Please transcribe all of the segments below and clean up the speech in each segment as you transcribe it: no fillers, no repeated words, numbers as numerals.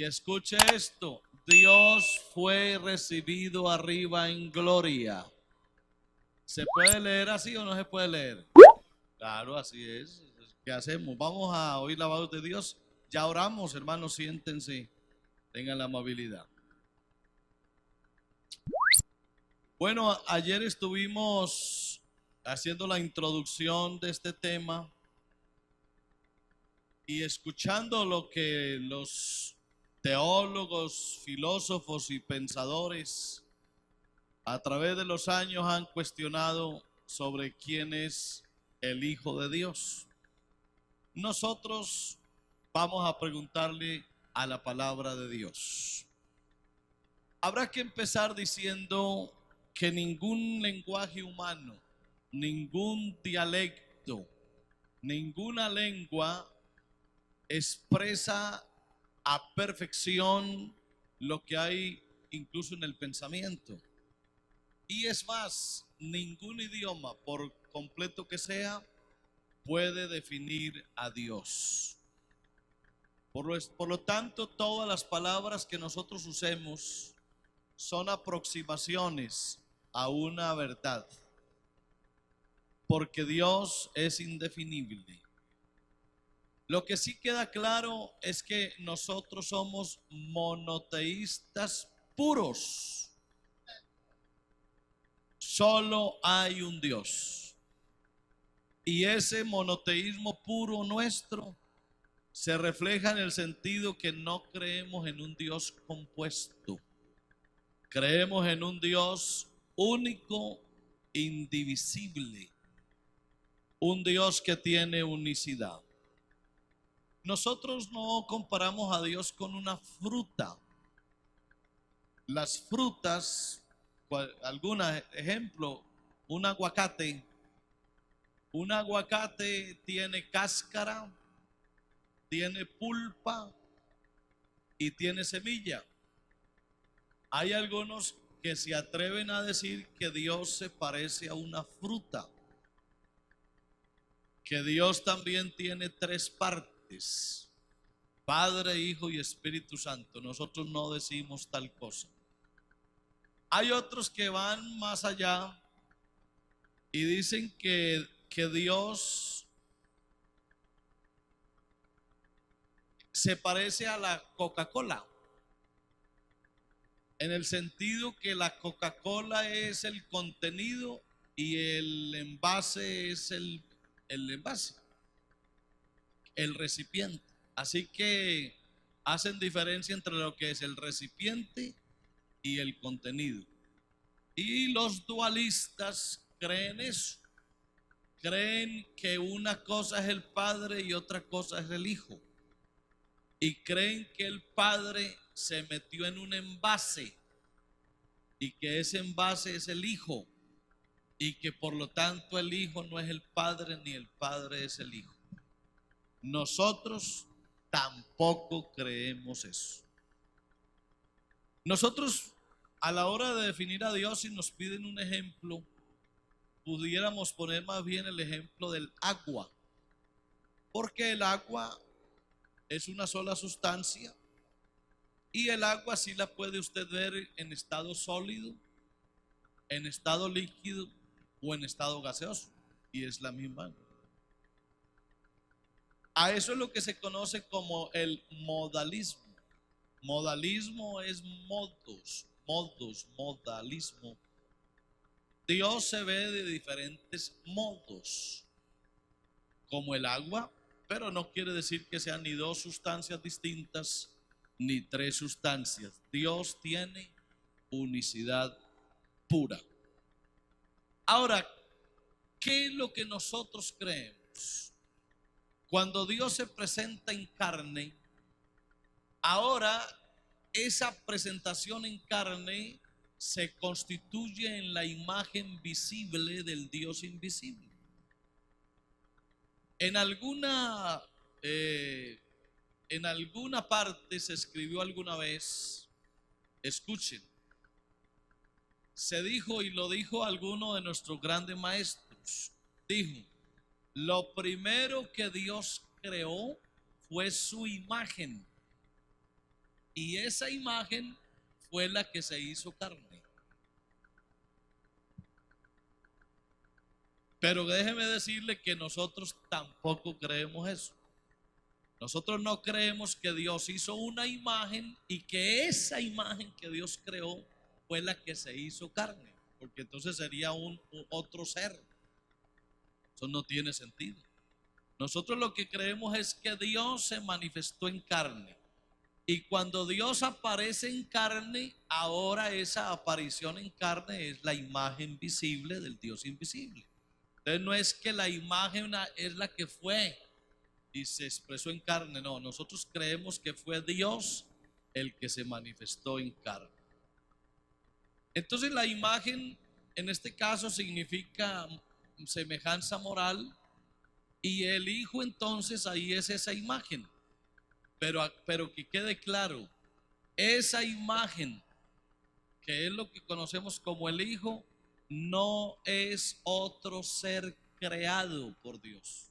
escuche esto, Dios fue recibido arriba en gloria. ¿Se puede leer así o no se puede leer? Claro, así es. ¿Qué hacemos? Vamos a oír la voz de Dios. Ya oramos, hermanos, siéntense, tengan la amabilidad. Bueno, ayer estuvimos haciendo la introducción de este tema y escuchando lo que los teólogos, filósofos y pensadores a través de los años han cuestionado sobre quién es el Hijo de Dios. Nosotros vamos a preguntarle a la palabra de Dios. Habrá que empezar diciendo que ningún lenguaje humano, ningún dialecto, ninguna lengua expresa a perfección lo que hay incluso en el pensamiento. Y es más, ningún idioma, por completo que sea, puede definir a Dios. Por lo tanto, todas las palabras que nosotros usemos son aproximaciones a una verdad, porque Dios es indefinible. Lo que sí queda claro es que nosotros somos monoteístas puros. Solo hay un Dios. Y ese monoteísmo puro nuestro se refleja en el sentido que no creemos en un Dios compuesto. Creemos en un Dios único, indivisible. Un Dios que tiene unicidad. Nosotros no comparamos a Dios con una fruta. Las frutas, algunos ejemplo, un aguacate. Un aguacate tiene cáscara, tiene pulpa y tiene semilla. Hay algunos que se atreven a decir que Dios se parece a una fruta, que Dios también tiene tres partes: Padre, Hijo y Espíritu Santo. Nosotros no decimos tal cosa. Hay otros que van más allá y dicen que Dios se parece a la Coca-Cola, en el sentido que la Coca-Cola es el contenido y el envase es el envase, el recipiente. Así que hacen diferencia entre lo que es el recipiente y el contenido. Y los dualistas creen eso. Creen que una cosa es el Padre y otra cosa es el Hijo. Y creen que el Padre se metió en un envase y que ese envase es el Hijo, y que por lo tanto el Hijo no es el Padre ni el Padre es el Hijo. Nosotros tampoco creemos eso. Nosotros, a la hora de definir a Dios, si nos piden un ejemplo, pudiéramos poner más bien el ejemplo del agua, porque el agua es una sola sustancia y el agua sí la puede usted ver en estado sólido, en estado líquido o en estado gaseoso, y es la misma. A eso es lo que se conoce como el modalismo. Modalismo es modalismo. Dios se ve de diferentes modos, como el agua, pero no quiere decir que sean ni dos sustancias distintas ni tres sustancias. Dios tiene unicidad pura. Ahora, ¿qué es lo que nosotros creemos? Cuando Dios se presenta en carne, ahora esa presentación en carne se constituye en la imagen visible del Dios invisible. En alguna parte se escribió alguna vez, escuchen, se dijo, y lo dijo alguno de nuestros grandes maestros, dijo: lo primero que Dios creó fue su imagen. Y esa imagen fue la que se hizo carne. Pero déjeme decirle que nosotros tampoco creemos eso. Nosotros no creemos que Dios hizo una imagen y que esa imagen que Dios creó fue la que se hizo carne, porque entonces sería otro ser. Eso no tiene sentido. Nosotros lo que creemos es que Dios se manifestó en carne. Y cuando Dios aparece en carne, ahora esa aparición en carne es la imagen visible del Dios invisible. Entonces no es que la imagen es la que fue y se expresó en carne, no, nosotros creemos que fue Dios el que se manifestó en carne. Entonces la imagen en este caso significa semejanza moral y el Hijo entonces ahí es esa imagen. Pero que quede claro, esa imagen que es lo que conocemos como el Hijo no es otro ser creado por Dios.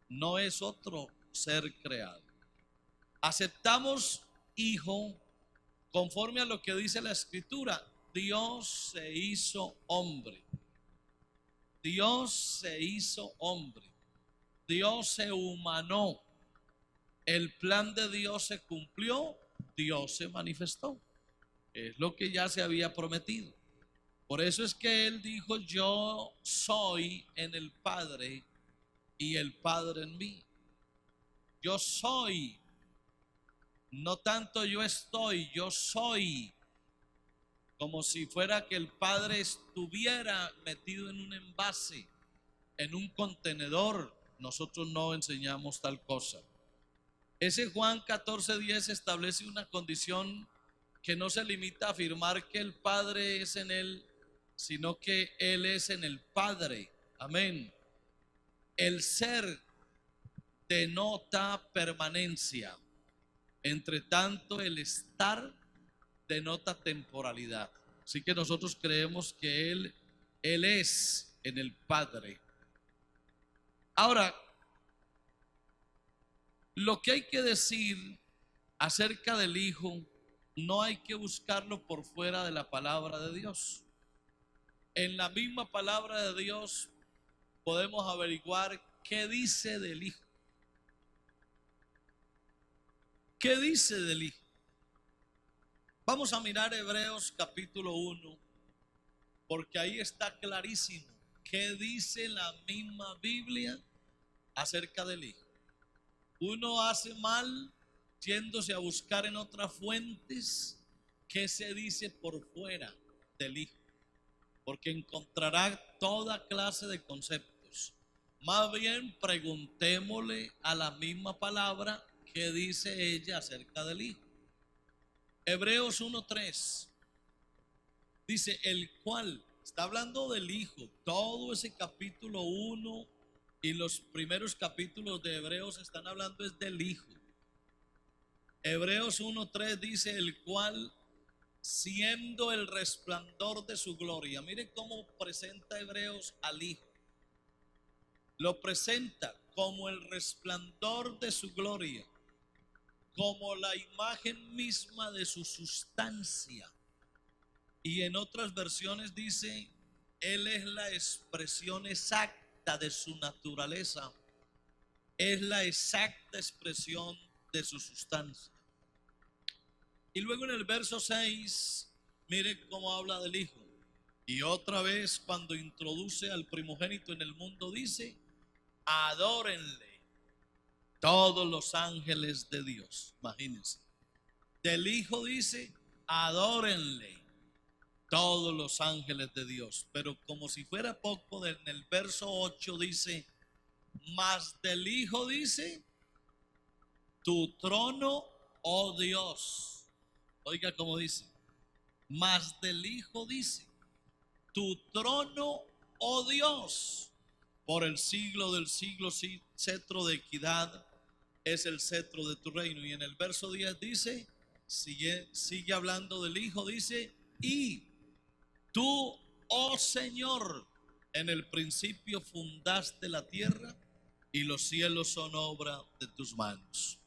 No es otro ser creado. Aceptamos hijo conforme a lo que dice la Escritura. Dios se hizo hombre. Dios se hizo hombre. Dios se humanó. El plan de Dios se cumplió. Dios se manifestó. Es lo que ya se había prometido. Por eso es que Él dijo: yo soy en el Padre y el Padre en mí. Yo soy, no tanto yo estoy, yo soy. Como si fuera que el Padre estuviera metido en un envase, en un contenedor. Nosotros no enseñamos tal cosa. Ese Juan 14:10 establece una condición que no se limita a afirmar que el Padre es en Él, sino que Él es en el Padre. Amén. El ser denota permanencia. Entre tanto, el estar denota temporalidad. Así que nosotros creemos que Él es en el Padre. Ahora, lo que hay que decir acerca del Hijo, no hay que buscarlo por fuera de la palabra de Dios. En la misma palabra de Dios podemos averiguar qué dice del Hijo. ¿Qué dice del Hijo? Vamos a mirar Hebreos capítulo 1, porque ahí está clarísimo qué dice la misma Biblia acerca del Hijo. Uno hace mal yéndose a buscar en otras fuentes qué se dice por fuera del Hijo, porque encontrará toda clase de conceptos. Más bien preguntémosle a la misma palabra qué dice ella acerca del Hijo. Hebreos 1:3 dice: el cual, está hablando del Hijo. Todo ese capítulo 1 y los primeros capítulos de Hebreos están hablando es del Hijo. Hebreos 1:3 dice: el cual, siendo el resplandor de su gloria. Mire cómo presenta Hebreos al Hijo. Lo presenta como el resplandor de su gloria, como la imagen misma de su sustancia. Y en otras versiones dice: Él es la expresión exacta de su naturaleza, es la exacta expresión de su sustancia. Y luego en el verso 6, mire cómo habla del Hijo. Y otra vez cuando introduce al primogénito en el mundo dice: adórenle todos los ángeles de Dios. Imagínense. Del Hijo dice: adórenle todos los ángeles de Dios. Pero como si fuera poco, en el verso 8 dice: mas del Hijo dice: tu trono, oh Dios. Oiga cómo dice: mas del Hijo dice: tu trono, oh Dios, por el siglo del siglo, cetro de equidad es el cetro de tu reino. Y en el verso 10 dice, sigue hablando del Hijo, dice: y tú, oh Señor, en el principio fundaste la tierra y los cielos son obra de tus manos.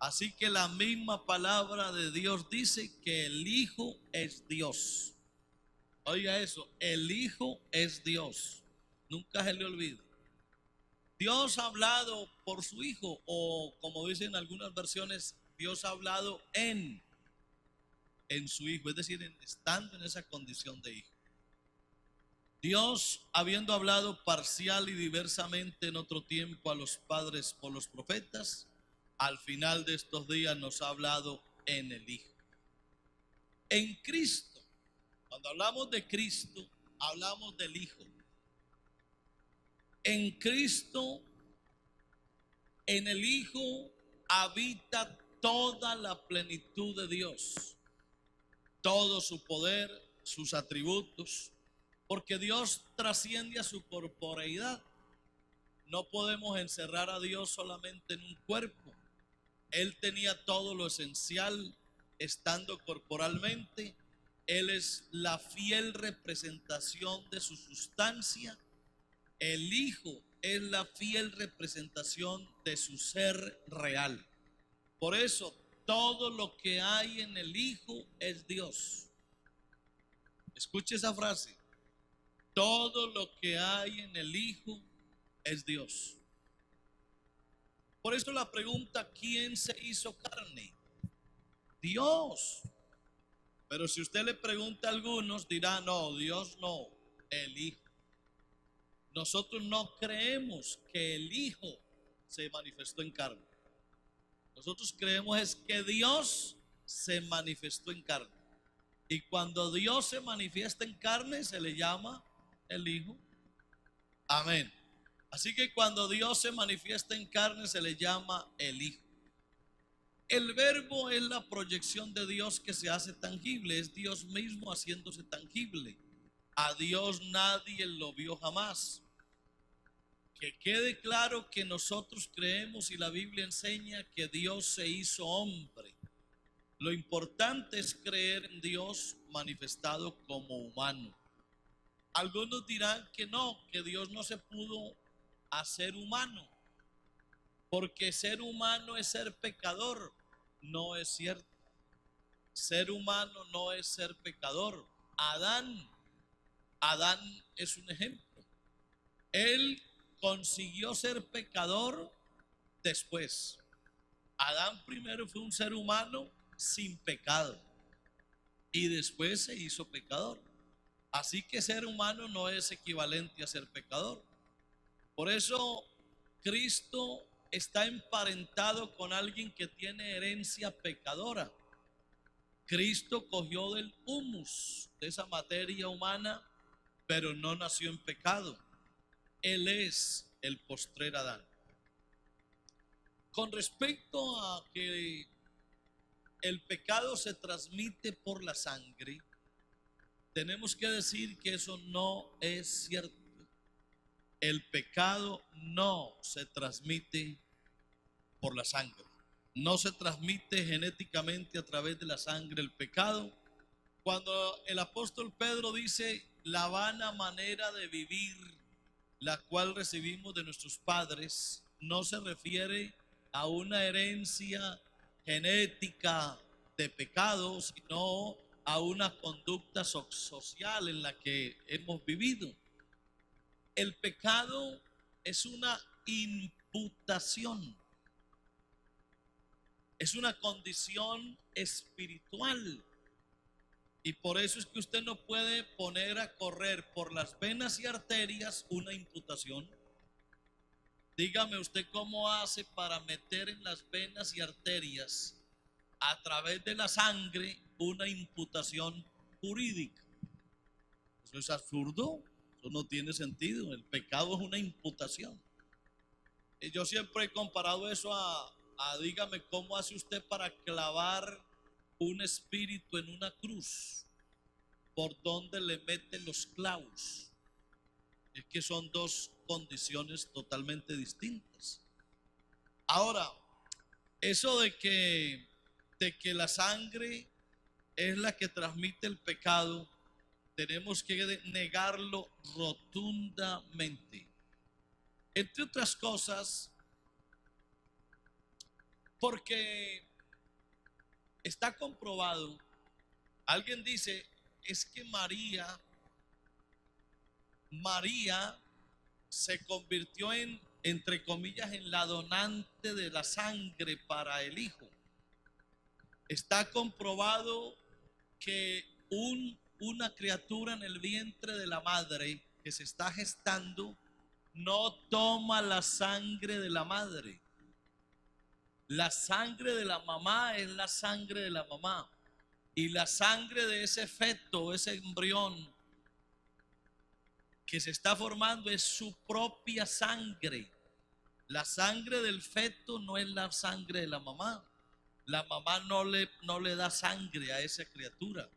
Así que la misma palabra de Dios dice que el Hijo es Dios. Oiga eso, el Hijo es Dios. Nunca se le olvide. Dios ha hablado por su Hijo, o como dicen algunas versiones, Dios ha hablado en su Hijo, es decir, estando en esa condición de Hijo. Dios, habiendo hablado parcial y diversamente en otro tiempo a los padres por los profetas, al final de estos días nos ha hablado en el Hijo. En Cristo, cuando hablamos de Cristo, hablamos del Hijo. En Cristo, en el Hijo, habita toda la plenitud de Dios, todo su poder, sus atributos, porque Dios trasciende a su corporeidad. No podemos encerrar a Dios solamente en un cuerpo. Él tenía todo lo esencial estando corporalmente. Él es la fiel representación de su sustancia. El Hijo es la fiel representación de su ser real. Por eso, todo lo que hay en el Hijo es Dios. Escuche esa frase. Todo lo que hay en el Hijo es Dios. Por eso la pregunta, ¿quién se hizo carne? Dios. Pero si usted le pregunta a algunos, dirá, no, Dios no, el Hijo. Nosotros no creemos que el Hijo se manifestó en carne. Nosotros creemos es que Dios se manifestó en carne. Y cuando Dios se manifiesta en carne, se le llama el Hijo. Amén. Así que cuando Dios se manifiesta en carne, se le llama el Hijo. El verbo es la proyección de Dios que se hace tangible, es Dios mismo haciéndose tangible. A Dios nadie lo vio jamás. Que quede claro que nosotros creemos y la Biblia enseña que Dios se hizo hombre. Lo importante es creer en Dios manifestado como humano. Algunos dirán que no, que Dios no se pudo hacer humano, porque ser humano es ser pecador. No es cierto. Ser humano no es ser pecador. Adán es un ejemplo. Él consiguió ser pecador después. Adán primero fue un ser humano sin pecado y después se hizo pecador. Así que ser humano no es equivalente a ser pecador. Por eso Cristo está emparentado con alguien que tiene herencia pecadora. Cristo cogió del humus, de esa materia humana, pero no nació en pecado. Él es el postrer Adán. Con respecto a que el pecado se transmite por la sangre, tenemos que decir que eso no es cierto. El pecado no se transmite por la sangre. No se transmite genéticamente a través de la sangre el pecado. Cuando el apóstol Pedro dice la vana manera de vivir, la cual recibimos de nuestros padres, no se refiere a una herencia genética de pecado, sino a una conducta social en la que hemos vivido. El pecado es una imputación, es una condición espiritual. Y por eso es que usted no puede poner a correr por las venas y arterias una imputación. Dígame usted cómo hace para meter en las venas y arterias a través de la sangre una imputación jurídica. Eso es absurdo, eso no tiene sentido. El pecado es una imputación. Y yo siempre he comparado eso a dígame cómo hace usted para clavar un espíritu en una cruz, por donde le meten los clavos. Es que son dos condiciones totalmente distintas. Ahora, eso de que la sangre es la que transmite el pecado, tenemos que negarlo rotundamente. Entre otras cosas, Porque está comprobado, alguien dice, es que María se convirtió en, entre comillas, en la donante de la sangre para el hijo. Está comprobado que una criatura en el vientre de la madre que se está gestando no toma la sangre de la madre. La sangre de la mamá es la sangre de la mamá. Y la sangre de ese feto, ese embrión que se está formando es su propia sangre. La sangre del feto no es la sangre de la mamá. La mamá no le da sangre a esa criatura.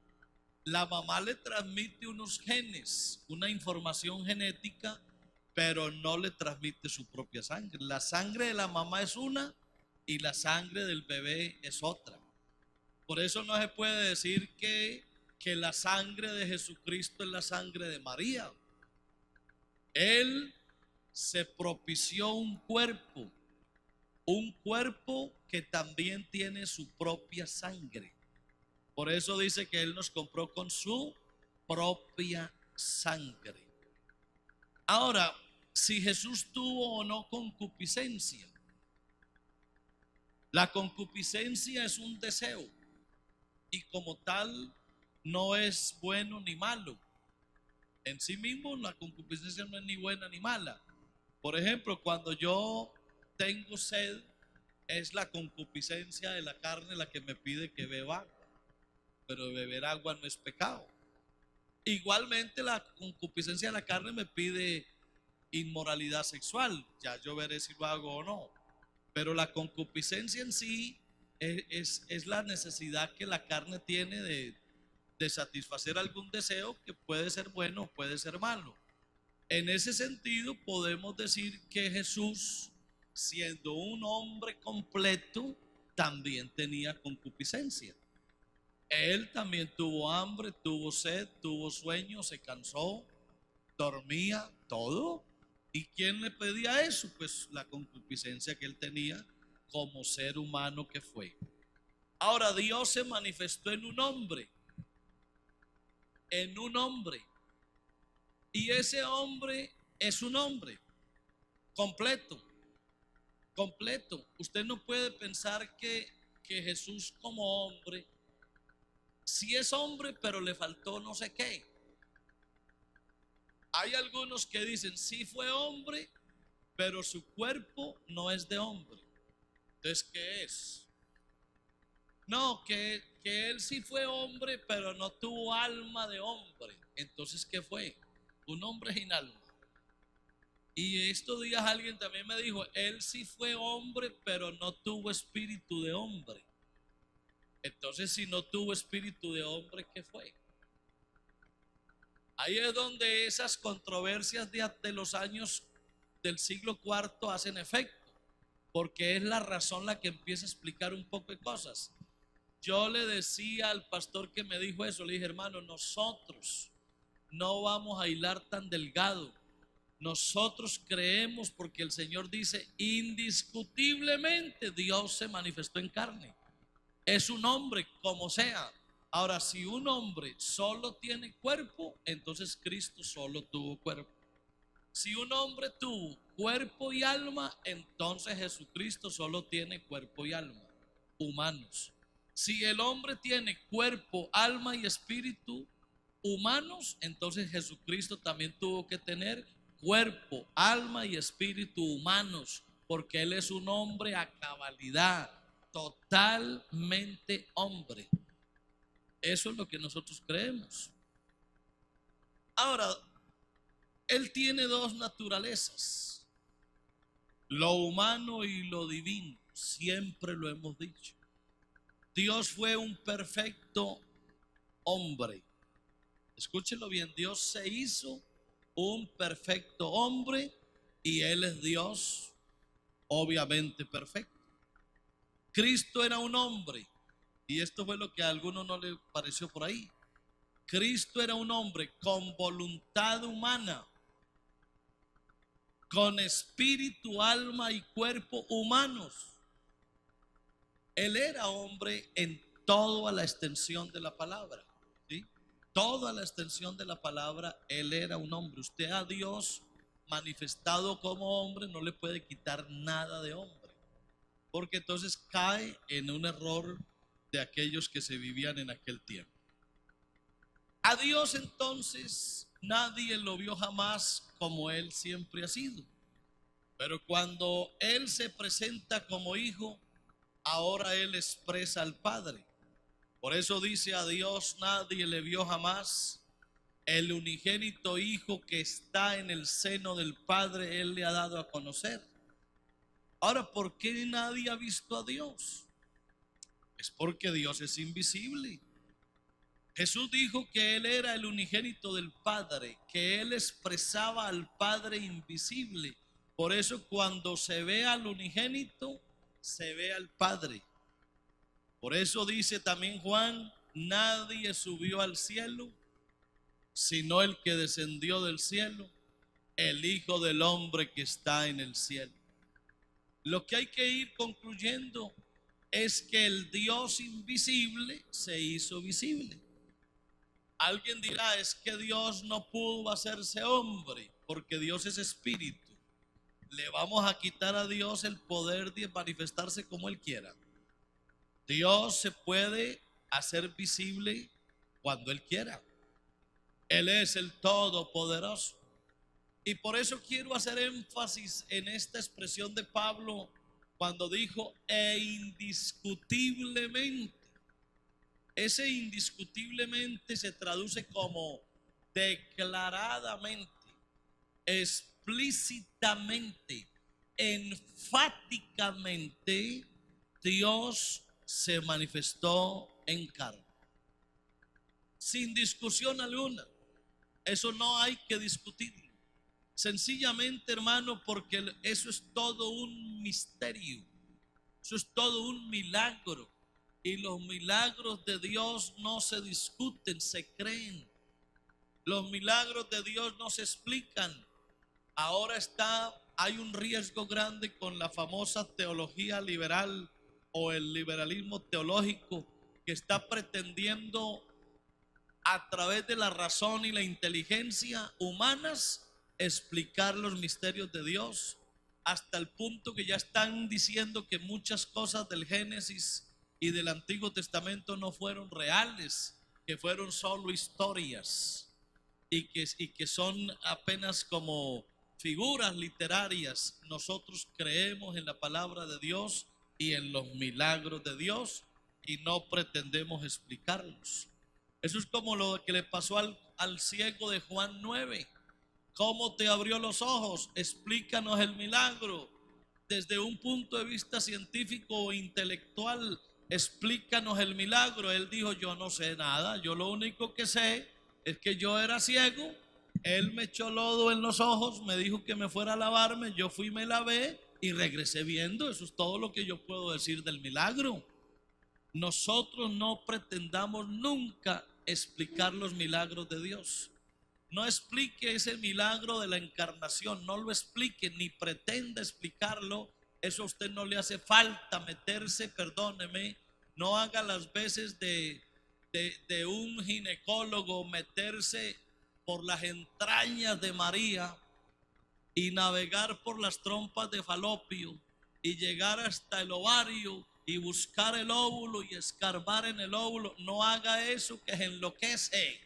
La mamá le transmite unos genes, una información genética, pero no le transmite su propia sangre. La sangre de la mamá es una y la sangre del bebé es otra. Por eso no se puede decir que la sangre de Jesucristo es la sangre de María. Él se propició un cuerpo que también tiene su propia sangre. Por eso dice que Él nos compró con su propia sangre. Ahora, si Jesús tuvo o no concupiscencia, la concupiscencia es un deseo y como tal no es bueno ni malo. En sí mismo la concupiscencia no es ni buena ni mala. Por ejemplo, cuando yo tengo sed, es la concupiscencia de la carne la que me pide que beba agua, pero beber agua no es pecado. Igualmente la concupiscencia de la carne me pide inmoralidad sexual, ya yo veré si lo hago o no. Pero la concupiscencia en sí es la necesidad que la carne tiene de satisfacer algún deseo que puede ser bueno o puede ser malo. En ese sentido podemos decir que Jesús, siendo un hombre completo, también tenía concupiscencia. Él también tuvo hambre, tuvo sed, tuvo sueño, se cansó, dormía, todo. ¿Y quién le pedía eso? Pues la concupiscencia que él tenía como ser humano que fue. Ahora Dios se manifestó en un hombre, y ese hombre es un hombre completo, completo. Usted no puede pensar que Jesús como hombre, si es hombre pero le faltó no sé qué. Hay algunos que dicen sí fue hombre, pero su cuerpo no es de hombre. Entonces, ¿qué es? No, que él sí fue hombre, pero no tuvo alma de hombre. Entonces, ¿qué fue? Un hombre sin alma. Y estos días alguien también me dijo, él sí fue hombre, pero no tuvo espíritu de hombre. Entonces, si no tuvo espíritu de hombre, ¿qué fue? Ahí es donde esas controversias de los años del siglo IV hacen efecto, porque es la razón la que empieza a explicar un poco de cosas. Yo le decía al pastor que me dijo eso, le dije, hermano, nosotros no vamos a hilar tan delgado. Nosotros creemos porque el Señor dice, indiscutiblemente Dios se manifestó en carne. Es un hombre como sea. Ahora, si un hombre solo tiene cuerpo, entonces Cristo solo tuvo cuerpo. Si un hombre tuvo cuerpo y alma, entonces Jesucristo solo tiene cuerpo y alma, humanos. Si el hombre tiene cuerpo, alma y espíritu humanos, entonces Jesucristo también tuvo que tener cuerpo, alma y espíritu humanos, porque Él es un hombre a cabalidad, totalmente hombre. Eso es lo que nosotros creemos. Ahora, Él tiene dos naturalezas, lo humano y lo divino, siempre lo hemos dicho. Dios fue un perfecto hombre. Escúchenlo bien, Dios se hizo un perfecto hombre y Él es Dios, obviamente perfecto. Cristo era un hombre, y esto fue lo que a algunos no le pareció por ahí. Cristo era un hombre con voluntad humana, con espíritu, alma y cuerpo humanos. Él era hombre en toda la extensión de la palabra, ¿sí? Toda la extensión de la palabra, él era un hombre. Usted a Dios manifestado como hombre no le puede quitar nada de hombre, porque entonces cae en un error de aquellos que se vivían en aquel tiempo. A Dios entonces nadie lo vio jamás como él siempre ha sido. Pero cuando él se presenta como hijo, ahora él expresa al Padre. Por eso dice: a Dios nadie le vio jamás. El unigénito Hijo que está en el seno del Padre, él le ha dado a conocer. Ahora, ¿por qué nadie ha visto a Dios? Es porque Dios es invisible. Jesús dijo que él era el unigénito del Padre, que él expresaba al Padre invisible. Por eso cuando se ve al unigénito, se ve al Padre. Por eso dice también Juan: nadie subió al cielo, sino el que descendió del cielo, el Hijo del Hombre que está en el cielo. Lo que hay que ir concluyendo es que el Dios invisible se hizo visible. Alguien dirá: es que Dios no pudo hacerse hombre, porque Dios es espíritu. Le vamos a quitar a Dios el poder de manifestarse como Él quiera. Dios se puede hacer visible cuando Él quiera. Él es el Todopoderoso. Y por eso quiero hacer énfasis en esta expresión de Pablo cuando dijo: e indiscutiblemente. Ese indiscutiblemente se traduce como declaradamente, explícitamente, enfáticamente. Dios se manifestó en carne, sin discusión alguna. Eso no hay que discutir. Sencillamente, hermano, porque eso es todo un misterio, eso es todo un milagro. Y los milagros de Dios no se discuten, se creen. Los milagros de Dios no se explican. Ahora hay un riesgo grande con la famosa teología liberal o el liberalismo teológico, que está pretendiendo a través de la razón y la inteligencia humanas explicar los misterios de Dios, hasta el punto que ya están diciendo que muchas cosas del Génesis y del Antiguo Testamento no fueron reales, que fueron solo historias y que son apenas como figuras literarias. Nosotros creemos en la palabra de Dios y en los milagros de Dios y no pretendemos explicarlos. Eso es como lo que le pasó al ciego de Juan 9. ¿Cómo te abrió los ojos? Explícanos el milagro. Desde un punto de vista científico o intelectual, explícanos el milagro. Él dijo: yo no sé nada, yo lo único que sé es que yo era ciego, él me echó lodo en los ojos, me dijo que me fuera a lavarme, yo fui, me lavé y regresé viendo. Eso es todo lo que yo puedo decir del milagro. Nosotros no pretendamos nunca explicar los milagros de Dios. No explique ese milagro de la encarnación, no lo explique ni pretenda explicarlo. Eso a usted no le hace falta meterse, perdóneme, no haga las veces de un ginecólogo, meterse por las entrañas de María y navegar por las trompas de Falopio y llegar hasta el ovario y buscar el óvulo y escarbar en el óvulo. No haga eso, que se enloquece.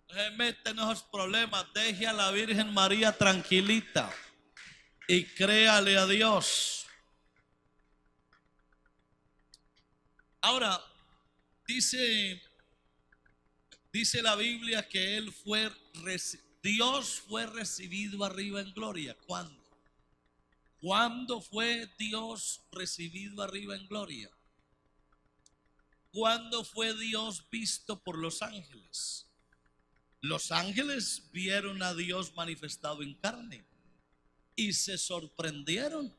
No se mete en esos problemas. Deje a la Virgen María tranquilita y créale a Dios. Ahora, dice la Biblia que Dios fue recibido arriba en gloria. ¿Cuándo? ¿Cuándo fue Dios recibido arriba en gloria? ¿Cuándo fue Dios visto por los ángeles? Los ángeles vieron a Dios manifestado en carne y se sorprendieron,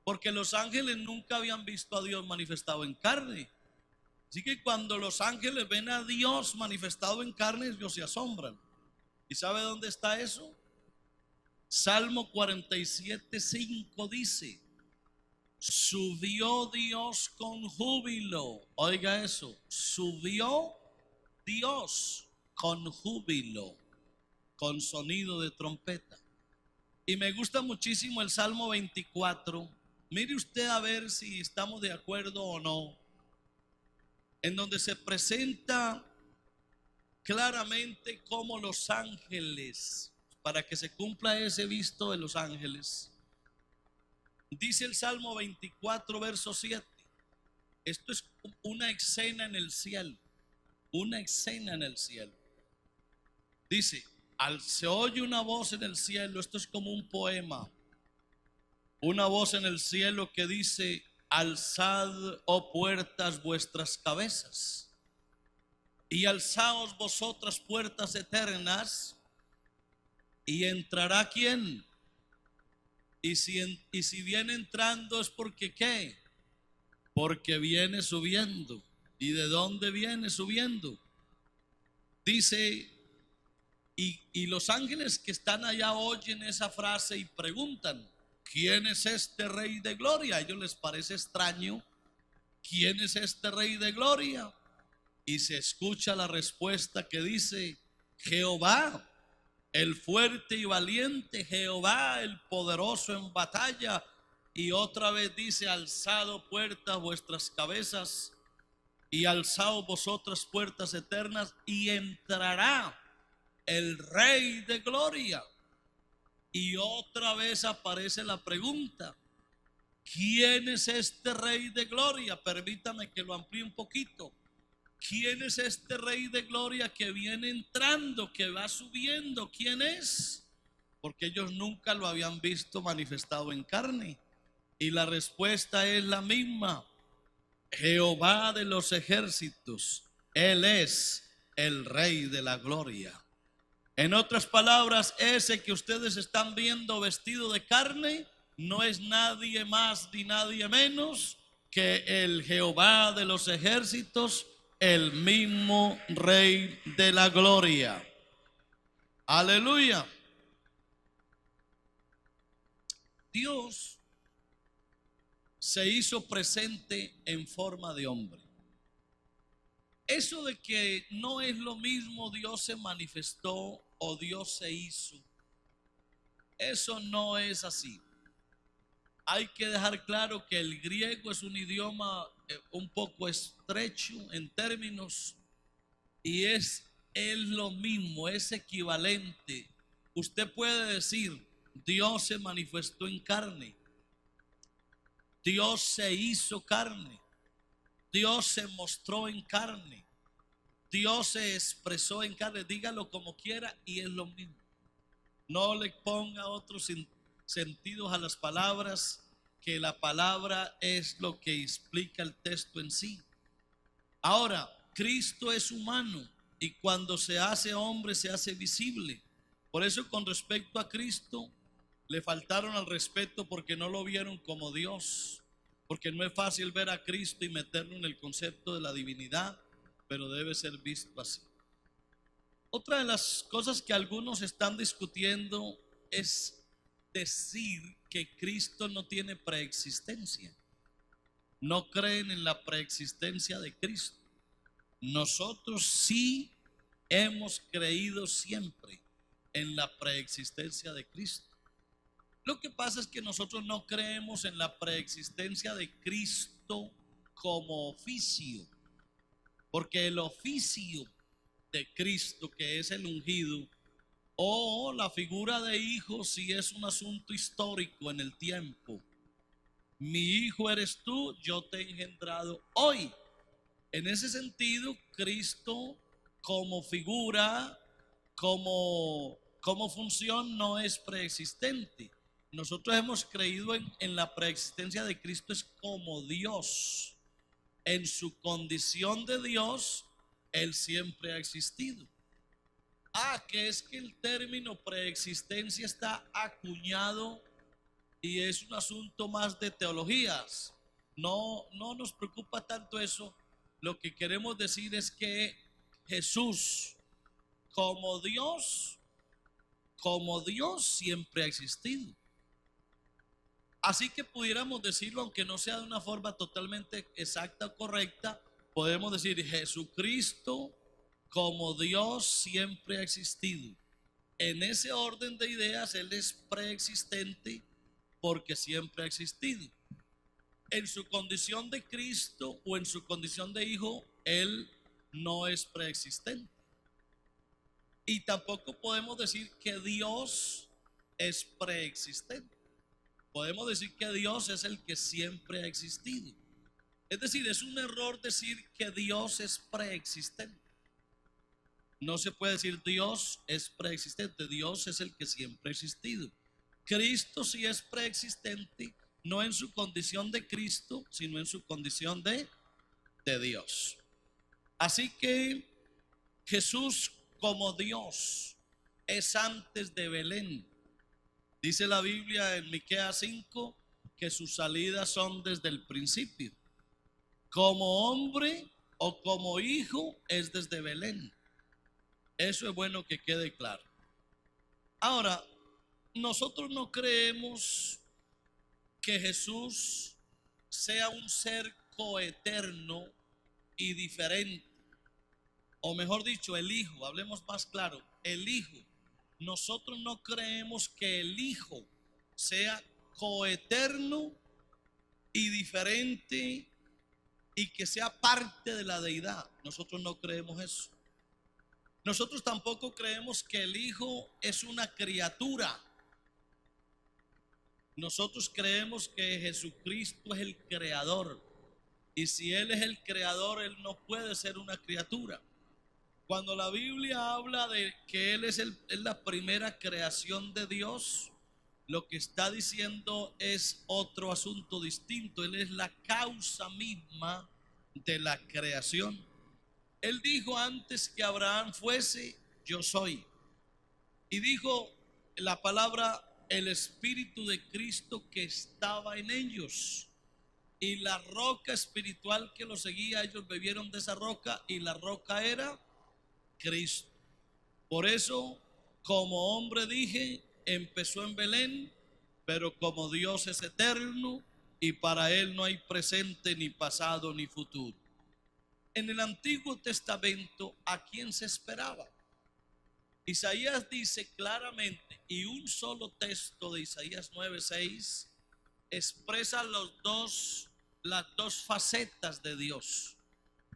porque los ángeles nunca habían visto a Dios manifestado en carne. Así que cuando los ángeles ven a Dios manifestado en carne, ellos se asombran. ¿Y sabe dónde está eso? Salmo 47:5 dice: Subió Dios con júbilo. Oiga eso, subió Dios con júbilo, con sonido de trompeta. Y me gusta muchísimo el Salmo 24. Mire usted a ver si estamos de acuerdo o no, en donde se presenta claramente cómo los ángeles, para que se cumpla ese visto de los ángeles. Dice el Salmo 24, verso 7. Esto es una escena en el cielo, una escena en el cielo. Dice, se oye una voz en el cielo, esto es como un poema, una voz en el cielo que dice: alzad, oh puertas, vuestras cabezas, y alzaos vosotras puertas eternas, y entrará ¿quién? Y si viene entrando es porque ¿qué? Porque viene subiendo. ¿Y de dónde viene subiendo? Dice, y los ángeles que están allá oyen esa frase y preguntan: ¿quién es este Rey de Gloria? A ellos les parece extraño. ¿Quién es este Rey de Gloria? Y se escucha la respuesta que dice: Jehová, el fuerte y valiente, Jehová, el poderoso en batalla. Y otra vez dice: alzado puertas vuestras cabezas, y alzaos vosotras puertas eternas, y entrará el Rey de Gloria. Y otra vez aparece la pregunta: ¿quién es este Rey de Gloria? Permítame que lo amplíe un poquito. ¿Quién es este Rey de Gloria que viene entrando, que va subiendo? ¿Quién es? Porque ellos nunca lo habían visto manifestado en carne. Y la respuesta es la misma: Jehová de los ejércitos. Él es el Rey de la Gloria. En otras palabras, ese que ustedes están viendo vestido de carne no es nadie más ni nadie menos que el Jehová de los ejércitos, el mismo Rey de la Gloria. Aleluya. Dios se hizo presente en forma de hombre. Eso de que no es lo mismo Dios se manifestó o Dios se hizo, eso no es así. Hay que dejar claro que el griego es un idioma un poco estrecho en términos, y es lo mismo, es equivalente. Usted puede decir: Dios se manifestó en carne, Dios se hizo carne, Dios se mostró en carne, Dios se expresó en carne. Dígalo como quiera y es lo mismo. No le ponga otros sentidos a las palabras, que la palabra es lo que explica el texto en sí. Ahora, Cristo es humano y cuando se hace hombre se hace visible. Por eso, con respecto a Cristo, le faltaron al respeto porque no lo vieron como Dios. Porque no es fácil ver a Cristo y meterlo en el concepto de la divinidad, pero debe ser visto así. Otra de las cosas que algunos están discutiendo es decir que Cristo no tiene preexistencia. No creen en la preexistencia de Cristo. Nosotros sí hemos creído siempre en la preexistencia de Cristo. Lo que pasa es que nosotros no creemos en la preexistencia de Cristo como oficio, porque el oficio de Cristo, que es el ungido, o la figura de hijo, si es un asunto histórico en el tiempo. Mi hijo eres tú, yo te he engendrado hoy. En ese sentido, Cristo como figura, como función, no es preexistente. Nosotros hemos creído en la preexistencia de Cristo es como Dios. En su condición de Dios, Él siempre ha existido. Que es que el término preexistencia está acuñado y es un asunto más de teologías. No nos preocupa tanto eso. Lo que queremos decir es que Jesús, como Dios siempre ha existido. Así que pudiéramos decirlo, aunque no sea de una forma totalmente exacta o correcta, podemos decir Jesucristo como Dios siempre ha existido. En ese orden de ideas, Él es preexistente porque siempre ha existido. En su condición de Cristo o en su condición de Hijo, Él no es preexistente. Y tampoco podemos decir que Dios es preexistente. Podemos decir que Dios es el que siempre ha existido. Es decir, es un error decir que Dios es preexistente. No se puede decir Dios es preexistente. Dios es el que siempre ha existido. Cristo sí es preexistente, no en su condición de Cristo, sino en su condición de Dios. Así que Jesús como Dios es antes de Belén. Dice la Biblia en Miqueas 5 que sus salidas son desde el principio. Como hombre o como hijo es desde Belén. Eso es bueno que quede claro. Ahora, nosotros no creemos que Jesús sea un ser coeterno y diferente. O mejor dicho, el Hijo, hablemos más claro, el Hijo. Nosotros no creemos que el Hijo sea coeterno y diferente y que sea parte de la deidad. Nosotros no creemos eso. Nosotros tampoco creemos que el Hijo es una criatura. Nosotros creemos que Jesucristo es el creador. Y si Él es el creador, Él no puede ser una criatura. Cuando la Biblia habla de que Él es la primera creación de Dios, lo que está diciendo es otro asunto distinto. Él es la causa misma de la creación. Él dijo antes que Abraham fuese, yo soy. Y dijo la palabra, el Espíritu de Cristo que estaba en ellos. Y la roca espiritual que los seguía, ellos bebieron de esa roca y la roca era Cristo. Por eso, como hombre dije, empezó en Belén, pero como Dios es eterno y para Él no hay presente, ni pasado, ni futuro. En el Antiguo Testamento, ¿a quién se esperaba? Isaías dice claramente, y un solo texto de Isaías 9:6 expresa las dos facetas de Dios.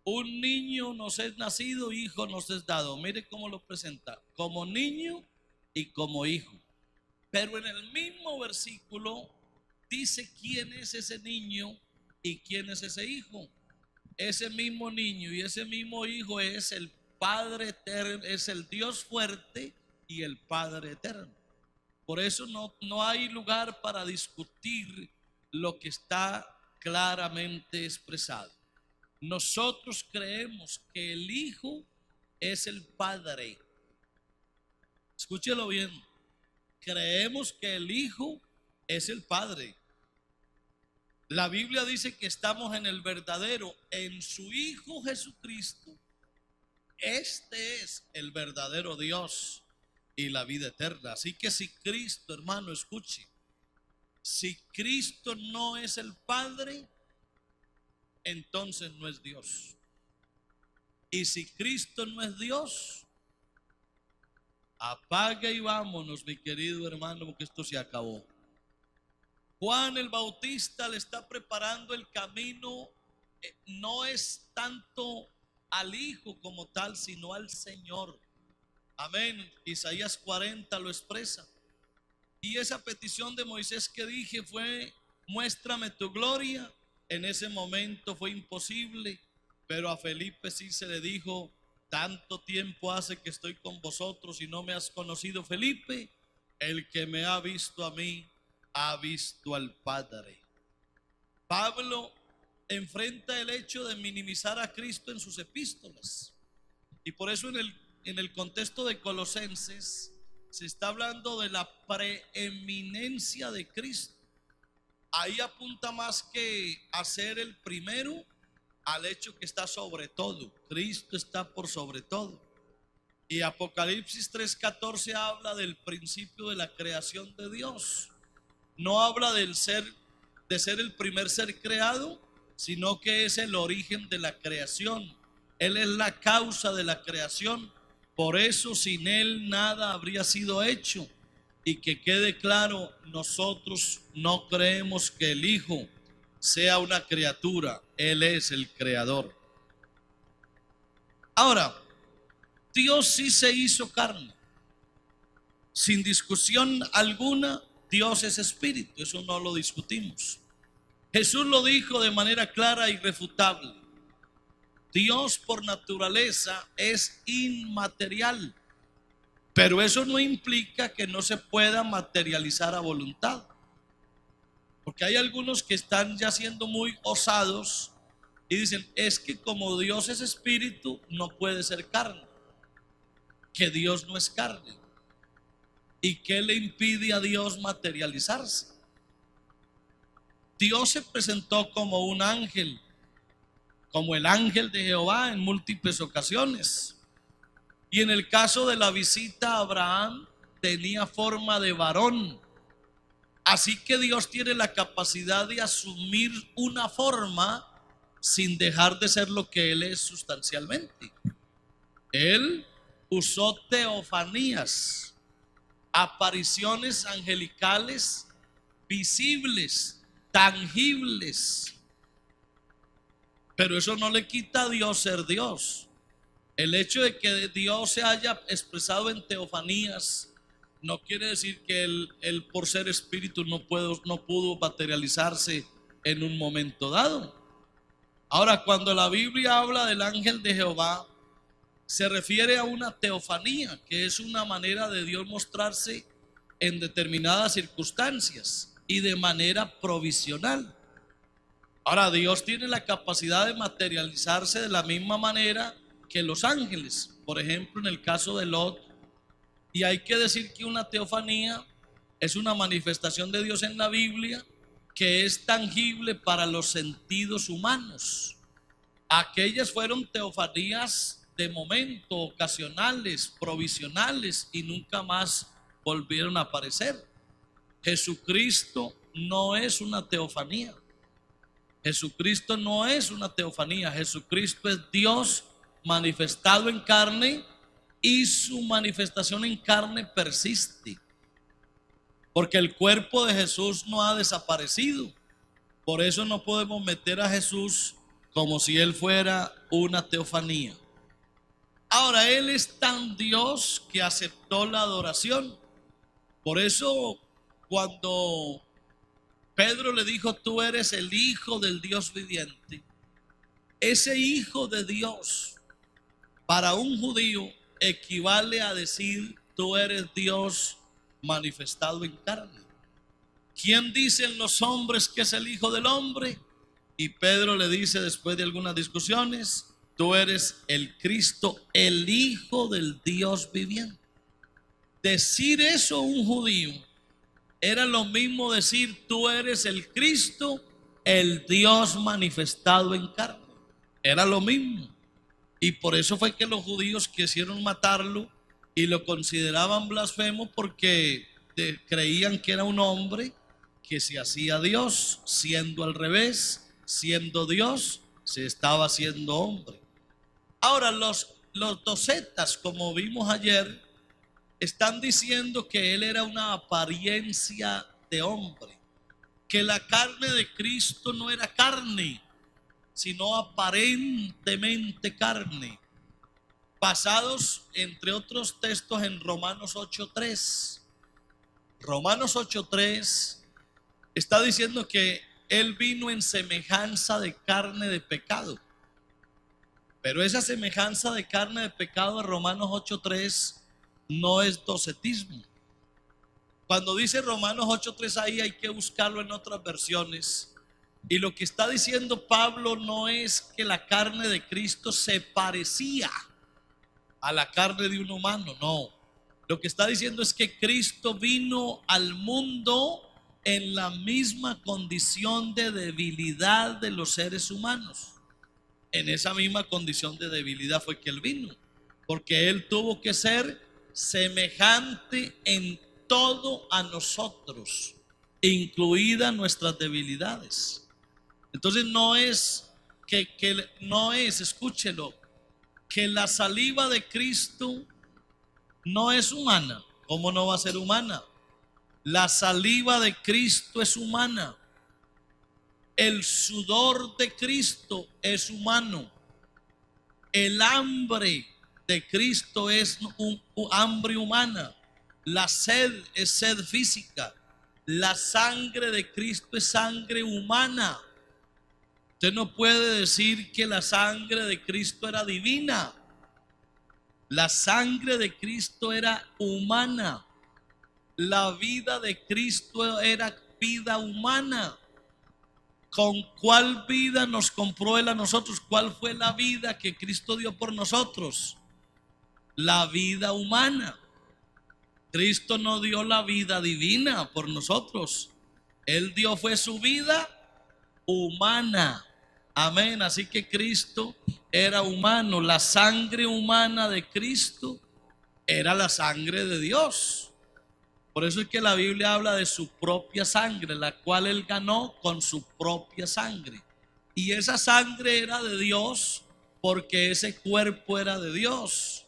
Un niño nos es nacido, hijo nos es dado. Mire cómo lo presenta, como niño y como hijo. Pero en el mismo versículo dice quién es ese niño y quién es ese hijo. Ese mismo niño y ese mismo hijo es el Padre eterno, es el Dios fuerte y el Padre eterno. Por eso no hay lugar para discutir lo que está claramente expresado. Nosotros creemos que el Hijo es el Padre. Escúchelo bien. Creemos que el Hijo es el Padre. La Biblia dice que estamos en el verdadero, en su Hijo Jesucristo. Este es el verdadero Dios y la vida eterna. Así que si Cristo, hermano, escuche, si Cristo no es el Padre, entonces no es Dios. Y si Cristo no es Dios, apaga y vámonos, mi querido hermano, porque esto se acabó. Juan el Bautista le está preparando el camino, no es tanto al Hijo como tal, sino al Señor. Amén. Isaías 40 lo expresa. Y esa petición de Moisés que dije fue, muéstrame tu gloria. En ese momento fue imposible, pero a Felipe sí se le dijo, tanto tiempo hace que estoy con vosotros y no me has conocido, Felipe. El que me ha visto a mí, ha visto al Padre. Pablo enfrenta el hecho de minimizar a Cristo en sus epístolas. Y por eso en el contexto de Colosenses se está hablando de la preeminencia de Cristo. Ahí apunta más que a ser el primero al hecho que está sobre todo. Cristo está por sobre todo. Y Apocalipsis 3:14 habla del principio de la creación de Dios. no habla del ser, de ser el primer ser creado, sino que es el origen de la creación. Él es la causa de la creación. Por eso sin Él nada habría sido hecho. Y que quede claro, nosotros no creemos que el Hijo sea una criatura. Él es el creador. Ahora, Dios sí se hizo carne. Sin discusión alguna, Dios es espíritu. Eso no lo discutimos. Jesús lo dijo de manera clara e irrefutable. Dios por naturaleza es inmaterial, pero eso no implica que no se pueda materializar a voluntad. Porque hay algunos que están ya siendo muy osados y dicen, es que como Dios es espíritu, no puede ser carne, que Dios no es carne. ¿Y qué le impide a Dios materializarse? Dios se presentó como un ángel, como el ángel de Jehová en múltiples ocasiones. Y en el caso de la visita a Abraham, tenía forma de varón. Así que Dios tiene la capacidad de asumir una forma sin dejar de ser lo que Él es sustancialmente. Él usó teofanías, apariciones angelicales visibles, tangibles. Pero eso no le quita a Dios ser Dios. El hecho de que Dios se haya expresado en teofanías no quiere decir que él por ser espíritu no pudo materializarse en un momento dado. Ahora, cuando la Biblia habla del ángel de Jehová, se refiere a una teofanía, que es una manera de Dios mostrarse en determinadas circunstancias y de manera provisional. Ahora, Dios tiene la capacidad de materializarse de la misma manera que los ángeles. Por ejemplo, en el caso de Lot. Y hay que decir que una teofanía es una manifestación de Dios en la Biblia que es tangible para los sentidos humanos. Aquellas fueron teofanías de momento, ocasionales, provisionales, y nunca más volvieron a aparecer. Jesucristo no es una teofanía. Jesucristo no es una teofanía. Jesucristo es Dios manifestado en carne, y su manifestación en carne persiste. Porque el cuerpo de Jesús no ha desaparecido. Por eso no podemos meter a Jesús como si Él fuera una teofanía. Ahora, Él es tan Dios que aceptó la adoración. Por eso cuando Pedro le dijo, tú eres el Hijo del Dios viviente, ese Hijo de Dios para un judío equivale a decir, tú eres Dios manifestado en carne. ¿Quién dicen los hombres que es el Hijo del Hombre? Y Pedro le dice, después de algunas discusiones, tú eres el Cristo, el Hijo del Dios viviente. Decir eso a un judío era lo mismo decir, tú eres el Cristo, el Dios manifestado en carne. Era lo mismo. Y por eso fue que los judíos quisieron matarlo y lo consideraban blasfemo, porque creían que era un hombre que se hacía Dios, siendo al revés, siendo Dios, se estaba haciendo hombre. Ahora los docetas, como vimos ayer, están diciendo que él era una apariencia de hombre, que la carne de Cristo no era carne, sino aparentemente carne, basados entre otros textos en Romanos 8:3. Romanos 8:3 está diciendo que Él vino en semejanza de carne de pecado. Pero esa semejanza de carne de pecado de Romanos 8:3 no es docetismo. Cuando dice Romanos 8:3 ahí hay que buscarlo en otras versiones. Y lo que está diciendo Pablo no es que la carne de Cristo se parecía a la carne de un humano, no. Lo que está diciendo es que Cristo vino al mundo en la misma condición de debilidad de los seres humanos. En esa misma condición de debilidad fue que Él vino, porque Él tuvo que ser semejante en todo a nosotros. incluidas nuestras debilidades. Entonces no es no es, escúchelo, que la saliva de Cristo no es humana. ¿Cómo no va a ser humana? La saliva de Cristo es humana. El sudor de Cristo es humano. El hambre de Cristo es un hambre humana. La sed es sed física. La sangre de Cristo es sangre humana. Usted no puede decir que la sangre de Cristo era divina. La sangre de Cristo era humana. La vida de Cristo era vida humana. ¿Con cuál vida nos compró Él a nosotros? ¿Cuál fue la vida que Cristo dio por nosotros? La vida humana. Cristo no dio la vida divina por nosotros. Él dio fue su vida humana. Amén. Así que Cristo era humano. La sangre humana de Cristo era la sangre de Dios. Por eso es que la Biblia habla de su propia sangre, la cual Él ganó con su propia sangre. Y esa sangre era de Dios porque ese cuerpo era de Dios.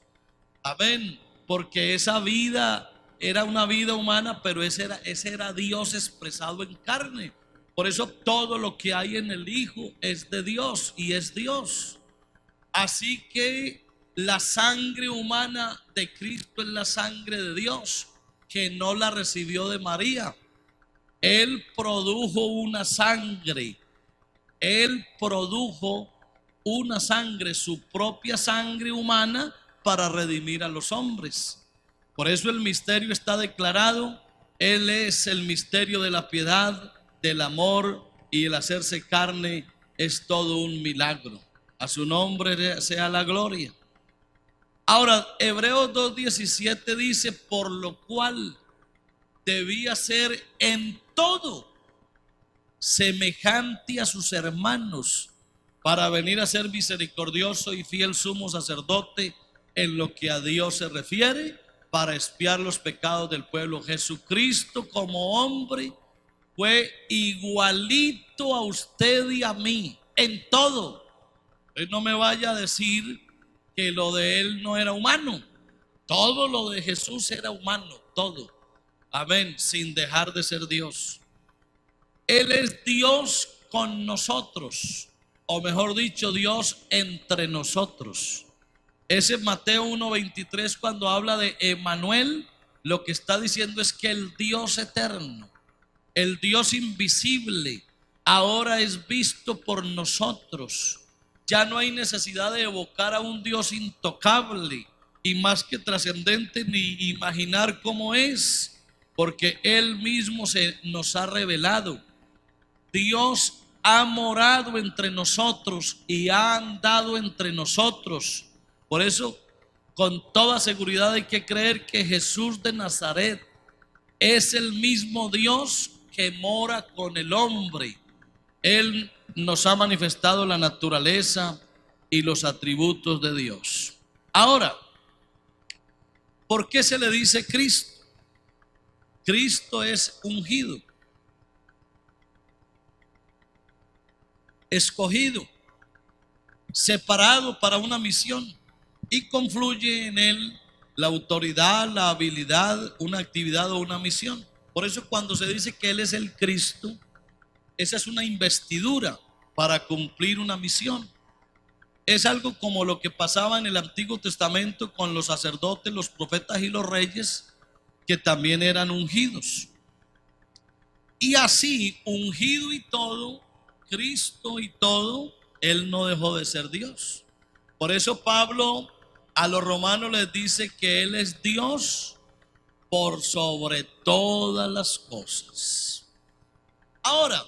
Amén. Porque esa vida era una vida humana, pero ese era Dios expresado en carne. Por eso todo lo que hay en el Hijo es de Dios y es Dios. Así que la sangre humana de Cristo es la sangre de Dios, que no la recibió de María. Él produjo una sangre. Él produjo una sangre, su propia sangre humana, para redimir a los hombres. Por eso el misterio está declarado. Él es el misterio de la piedad, del amor, y el hacerse carne es todo un milagro. A su nombre sea la gloria. Ahora, Hebreos 2:17 dice: por lo cual debía ser en todo semejante a sus hermanos, para venir a ser misericordioso y fiel sumo sacerdote en lo que a Dios se refiere, para expiar los pecados del pueblo. Jesucristo como hombre fue igualito a usted y a mí en todo. Él no me vaya a decir que lo de Él no era humano. Todo lo de Jesús era humano, todo. Amén, sin dejar de ser Dios. Él es Dios con nosotros, o mejor dicho, Dios entre nosotros. Ese es Mateo 1:23, cuando habla de Emmanuel. Lo que está diciendo es que el Dios eterno, el Dios invisible, ahora es visto por nosotros. Ya no hay necesidad de evocar a un Dios intocable y más que trascendente, ni imaginar cómo es, porque Él mismo se nos ha revelado. Dios ha morado entre nosotros y ha andado entre nosotros. Por eso, con toda seguridad hay que creer que Jesús de Nazaret es el mismo Dios que mora con el hombre. Él nos ha manifestado la naturaleza y los atributos de Dios. Ahora, ¿por qué se le dice Cristo? Cristo es ungido, escogido, separado para una misión, y confluye en él la autoridad, la habilidad, una actividad o una misión. Por eso cuando se dice que Él es el Cristo, esa es una investidura para cumplir una misión. Es algo como lo que pasaba en el Antiguo Testamento con los sacerdotes, los profetas y los reyes, que también eran ungidos. Y así, ungido y todo, Cristo y todo, Él no dejó de ser Dios. Por eso Pablo a los romanos les dice que Él es Dios por sobre todas las cosas. Ahora,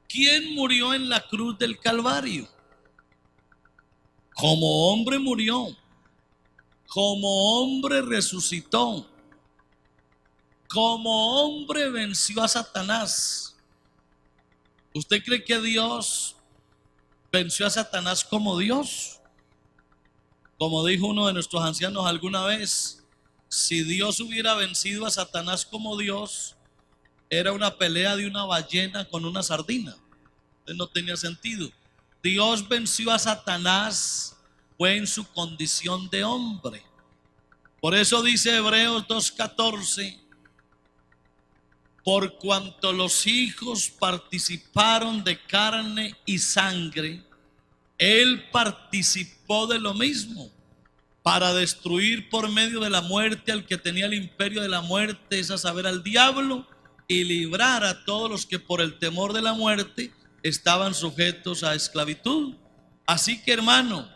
¿quién murió en la cruz del Calvario? Como hombre murió, como hombre resucitó, como hombre venció a Satanás. ¿Usted cree que Dios venció a Satanás como Dios? Como dijo uno de nuestros ancianos alguna vez, si Dios hubiera vencido a Satanás como Dios, Era una pelea de una ballena con una sardina. Entonces no tenía sentido. Dios venció a Satanás, fue en su condición de hombre. Por eso dice Hebreos 2:14, por cuanto los hijos participaron de carne y sangre, Él participó de lo mismo, para destruir por medio de la muerte al que tenía el imperio de la muerte, es a saber, al diablo, y librar a todos los que por el temor de la muerte estaban sujetos a esclavitud. Así que, hermano,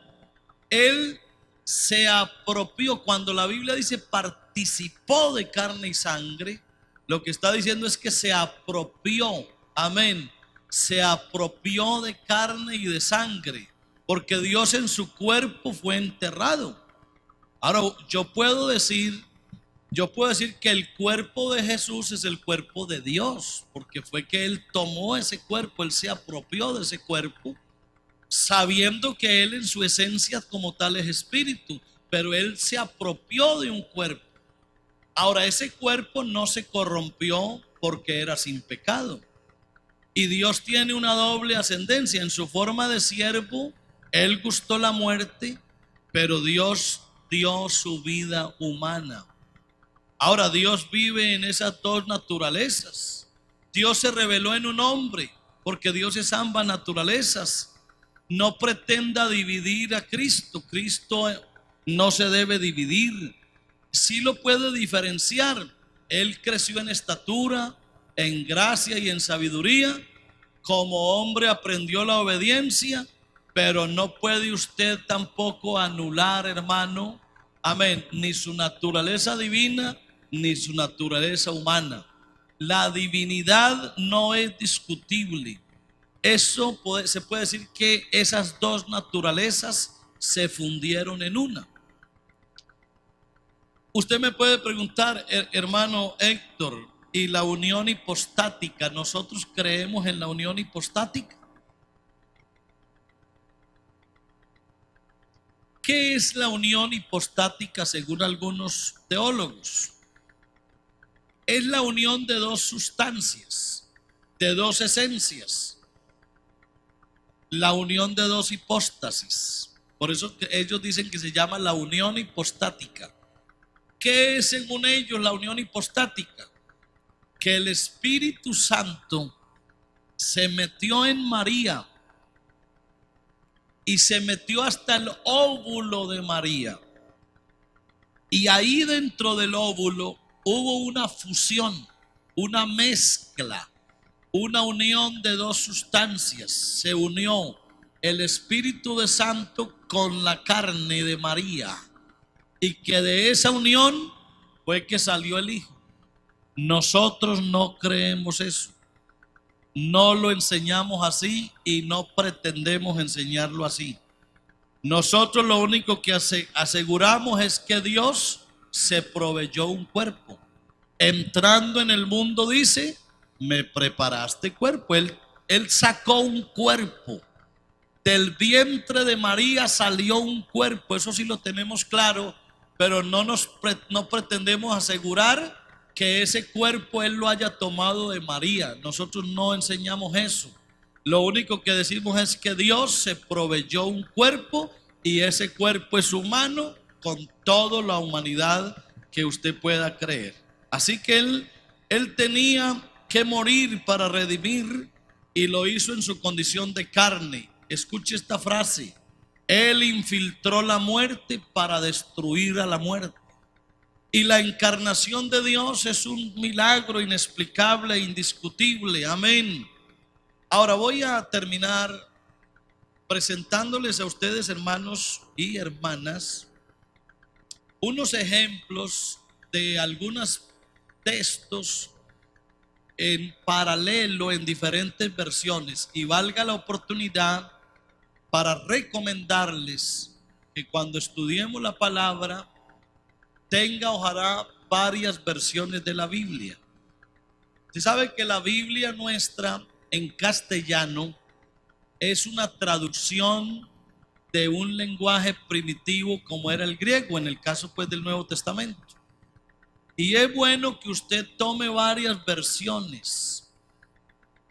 Él se apropió. Cuando la Biblia dice participó de carne y sangre, lo que está diciendo es que se apropió, amén, se apropió de carne y de sangre, porque Dios en su cuerpo fue enterrado. Ahora yo puedo decir que el cuerpo de Jesús es el cuerpo de Dios, porque fue que Él tomó ese cuerpo, Él se apropió de ese cuerpo, sabiendo que Él en su esencia como tal es espíritu, pero Él se apropió de un cuerpo. Ahora ese cuerpo no se corrompió porque era sin pecado. Y Dios tiene una doble ascendencia. En su forma de siervo, Él gustó la muerte, pero Dios dio su vida humana. Ahora Dios vive en esas dos naturalezas. Dios se reveló en un hombre, porque Dios es ambas naturalezas. No pretenda dividir a Cristo. Cristo no se debe dividir. Sí lo puede diferenciar. Él creció en estatura, en gracia y en sabiduría. Como hombre aprendió la obediencia, pero no puede usted tampoco anular, hermano, amén, ni su naturaleza divina ni su naturaleza humana. La divinidad no es discutible. Se puede decir que esas dos naturalezas se fundieron en una. Usted me puede preguntar, hermano Héctor, ¿y la unión hipostática? ¿Nosotros creemos en la unión hipostática? ¿Qué es la unión hipostática según algunos teólogos? Es la unión de dos sustancias, de dos esencias, la unión de dos hipóstasis. Por eso que ellos dicen que se llama la unión hipostática. ¿Qué es según ellos la unión hipostática? Que el Espíritu Santo se metió en María y se metió hasta el óvulo de María. Y ahí dentro del óvulo hubo una fusión, una mezcla, una unión de dos sustancias. Se unió el Espíritu de Santo con la carne de María. Y que de esa unión fue que salió el Hijo. Nosotros no creemos eso. No lo enseñamos así y no pretendemos enseñarlo así. Nosotros lo único que aseguramos es que Dios se proveyó un cuerpo. Entrando en el mundo dice, me preparaste cuerpo. Él sacó un cuerpo. Del vientre de María salió un cuerpo. Eso sí lo tenemos claro, pero no pretendemos asegurar que ese cuerpo Él lo haya tomado de María. Nosotros no enseñamos eso. Lo único que decimos es que Dios se proveyó un cuerpo y ese cuerpo es humano con toda la humanidad que usted pueda creer. Así que Él tenía que morir para redimir y lo hizo en su condición de carne. Escuche esta frase: Él infiltró la muerte para destruir a la muerte. Y la encarnación de Dios es un milagro inexplicable e indiscutible. Amén. Ahora voy a terminar presentándoles a ustedes, hermanos y hermanas, unos ejemplos de algunos textos en paralelo en diferentes versiones, y valga la oportunidad para recomendarles que cuando estudiemos la palabra tenga ojalá varias versiones de la Biblia. Usted sabe que la Biblia nuestra en castellano es una traducción de un lenguaje primitivo como era el griego, en el caso pues del Nuevo Testamento. Y es bueno que usted tome varias versiones.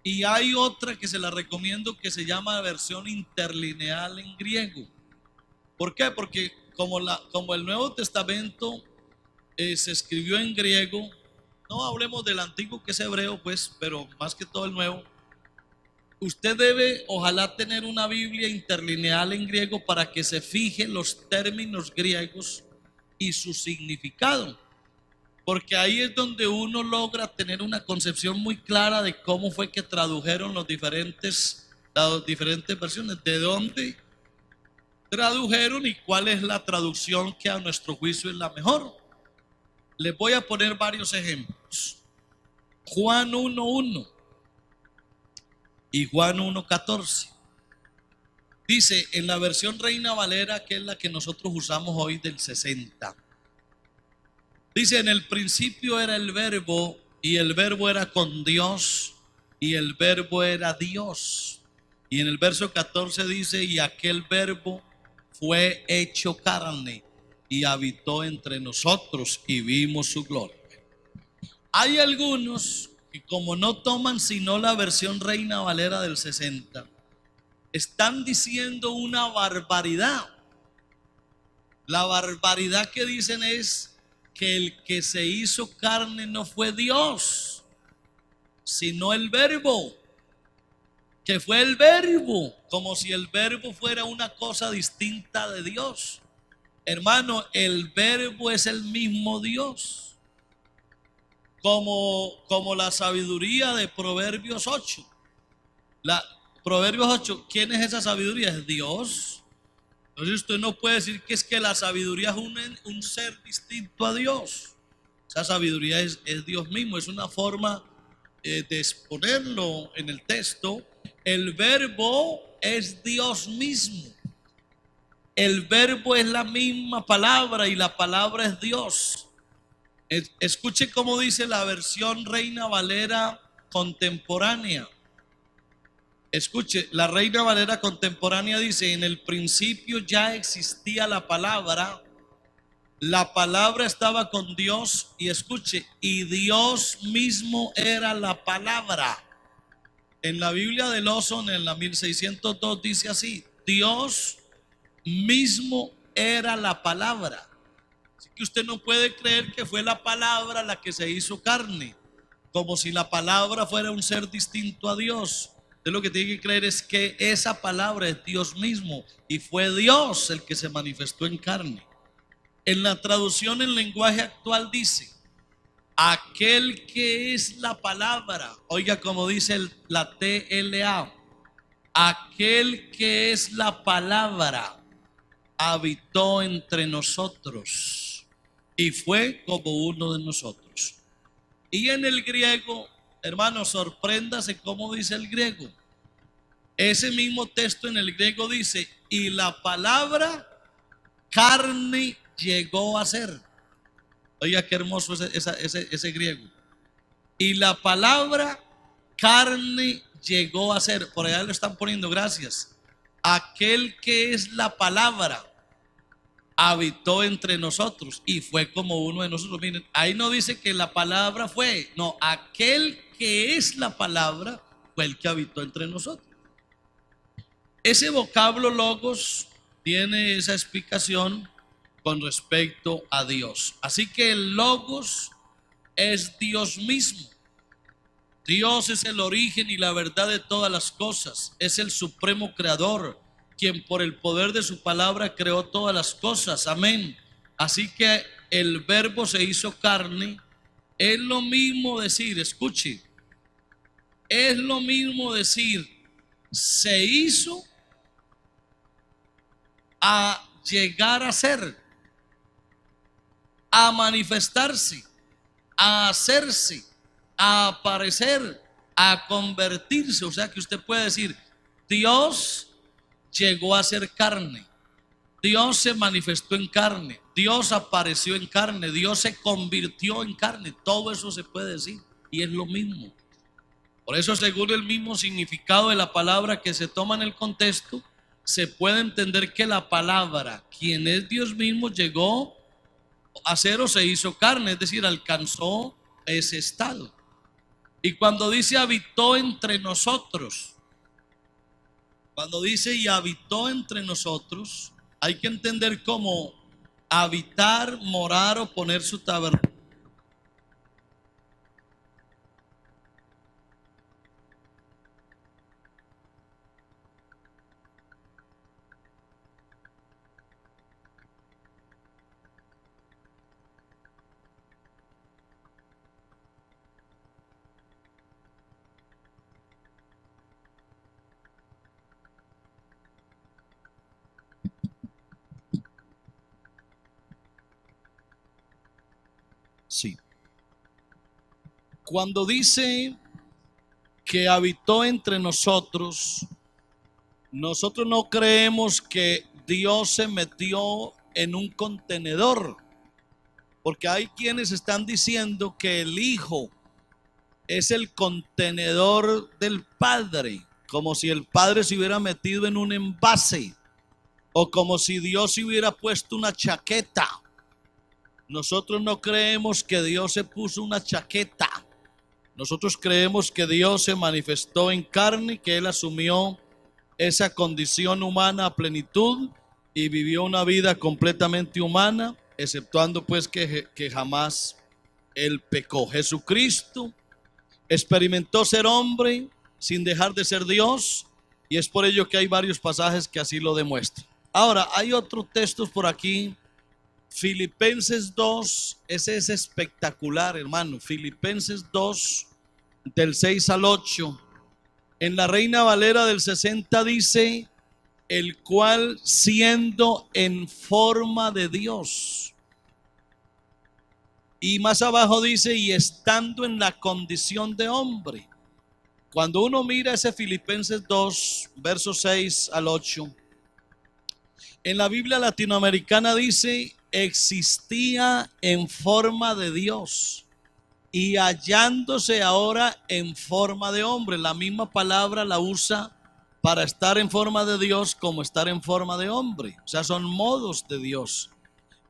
Y hay otra que se la recomiendo que se llama versión interlineal en griego. ¿Por qué? Porque como el Nuevo Testamento se escribió en griego, no hablemos del antiguo que es hebreo, pues, pero más que todo el nuevo. Usted debe, ojalá, tener una Biblia interlineal en griego para que se fije los términos griegos y su significado. Porque ahí es donde uno logra tener una concepción muy clara de cómo fue que tradujeron las diferentes versiones, de dónde tradujeron y cuál es la traducción que a nuestro juicio es la mejor. Les voy a poner varios ejemplos. Juan 1:1 y Juan 1:14. Dice en la versión Reina Valera, que es la que nosotros usamos hoy del 60. Dice: en el principio era el verbo, y el verbo era con Dios, y el verbo era Dios. Y en el verso 14 dice: y aquel verbo fue hecho carne y habitó entre nosotros y vimos su gloria. Hay algunos que, como no toman sino la versión Reina Valera del 60, están diciendo una barbaridad. La barbaridad que dicen es que el que se hizo carne no fue Dios, sino el verbo, que fue el verbo, como si el verbo fuera una cosa distinta de Dios. Hermano, el verbo es el mismo Dios, como la sabiduría de Proverbios 8. Proverbios 8, ¿quién es esa sabiduría? Es Dios. Entonces usted no puede decir que es que la sabiduría es un ser distinto a Dios. Esa sabiduría es Dios mismo, es una forma de exponerlo en el texto. El verbo es Dios mismo. El verbo es la misma palabra y la palabra es Dios. Escuche cómo dice la versión Reina Valera contemporánea. Escuche, la Reina Valera contemporánea dice: en el principio ya existía la palabra estaba con Dios, y escuche, y Dios mismo era la palabra. En la Biblia de Lawson, en la 1602, dice así: Dios mismo era la palabra. Así que usted no puede creer que fue la palabra la que se hizo carne, como si la palabra fuera un ser distinto a Dios. Usted lo que tiene que creer es que esa palabra es Dios mismo, y fue Dios el que se manifestó en carne. En la traducción en lenguaje actual dice: aquel que es la palabra. Oiga como dice la TLA: aquel que es la palabra habitó entre nosotros y fue como uno de nosotros. Y en el griego, hermano, sorpréndase cómo dice el griego. Ese mismo texto en el griego dice: y la palabra carne llegó a ser. Oiga qué hermoso ese griego. Y la palabra carne llegó a ser. Por allá lo están poniendo, gracias. Aquel que es la palabra habitó entre nosotros y fue como uno de nosotros. Miren, ahí no dice que la palabra fue, no, aquel que es la palabra fue el que habitó entre nosotros. Ese vocablo logos tiene esa explicación con respecto a Dios. Así que el logos es Dios mismo. Dios es el origen y la verdad de todas las cosas. Es el supremo creador, quien por el poder de su palabra creó todas las cosas. Amén. Así que el verbo se hizo carne. Es lo mismo decir, escuche, es lo mismo decir se hizo a llegar a ser, a manifestarse, a hacerse, a aparecer, a convertirse. O sea que usted puede decir: Dios llegó a ser carne, Dios se manifestó en carne, Dios apareció en carne, Dios se convirtió en carne. Todo eso se puede decir y es lo mismo. Por eso, según el mismo significado de la palabra que se toma en el contexto, se puede entender que la palabra, quien es Dios mismo, llegó acero se hizo carne, es decir, alcanzó ese estado. Y cuando dice habitó entre nosotros, cuando dice y habitó entre nosotros, hay que entender cómo habitar, morar o poner su tabernáculo. Sí. Cuando dice que habitó entre nosotros, nosotros no creemos que Dios se metió en un contenedor, porque hay quienes están diciendo que el Hijo es el contenedor del Padre, como si el Padre se hubiera metido en un envase, o como si Dios se hubiera puesto una chaqueta. Nosotros no creemos que Dios se puso una chaqueta. Nosotros creemos que Dios se manifestó en carne, que Él asumió esa condición humana a plenitud y vivió una vida completamente humana, exceptuando pues que jamás Él pecó. Jesucristo experimentó ser hombre sin dejar de ser Dios, y es por ello que hay varios pasajes que así lo demuestran. Ahora, hay otros textos por aquí. Filipenses 2, ese es espectacular, hermano. Filipenses 2, del 6 al 8. En la Reina Valera del 60 dice, el cual siendo en forma de Dios. Y más abajo dice, y estando en la condición de hombre. Cuando uno mira ese Filipenses 2, versos 6 al 8, en la Biblia latinoamericana dice, existía en forma de Dios y hallándose ahora en forma de hombre. La misma palabra la usa para estar en forma de Dios como estar en forma de hombre. O sea, son modos de Dios.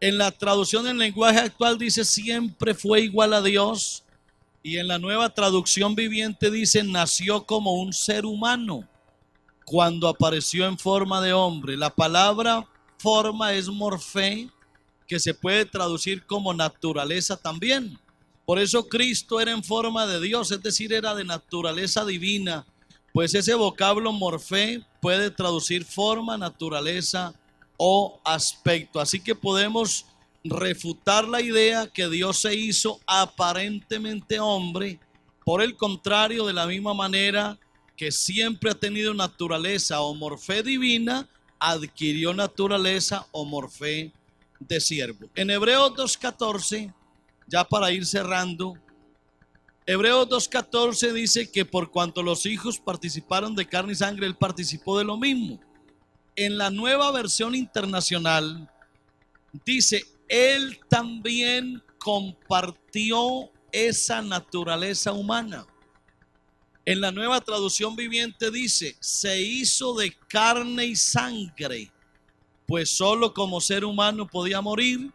En la traducción en lenguaje actual dice siempre fue igual a Dios, y en la Nueva Traducción Viviente dice nació como un ser humano cuando apareció en forma de hombre. La palabra forma es morfé, que se puede traducir como naturaleza también. Por eso Cristo era en forma de Dios, es decir, era de naturaleza divina, pues ese vocablo morfé puede traducir forma, naturaleza o aspecto. Así que podemos refutar la idea que Dios se hizo aparentemente hombre. Por el contrario, de la misma manera que siempre ha tenido naturaleza o morfé divina, adquirió naturaleza o morfé de siervo. En Hebreos 2:14, ya para ir cerrando, Hebreos 2:14 dice que por cuanto los hijos participaron de carne y sangre, él participó de lo mismo. En la Nueva Versión Internacional dice, él también compartió esa naturaleza humana. En la Nueva Traducción Viviente dice, se hizo de carne y sangre, pues solo como ser humano podía morir.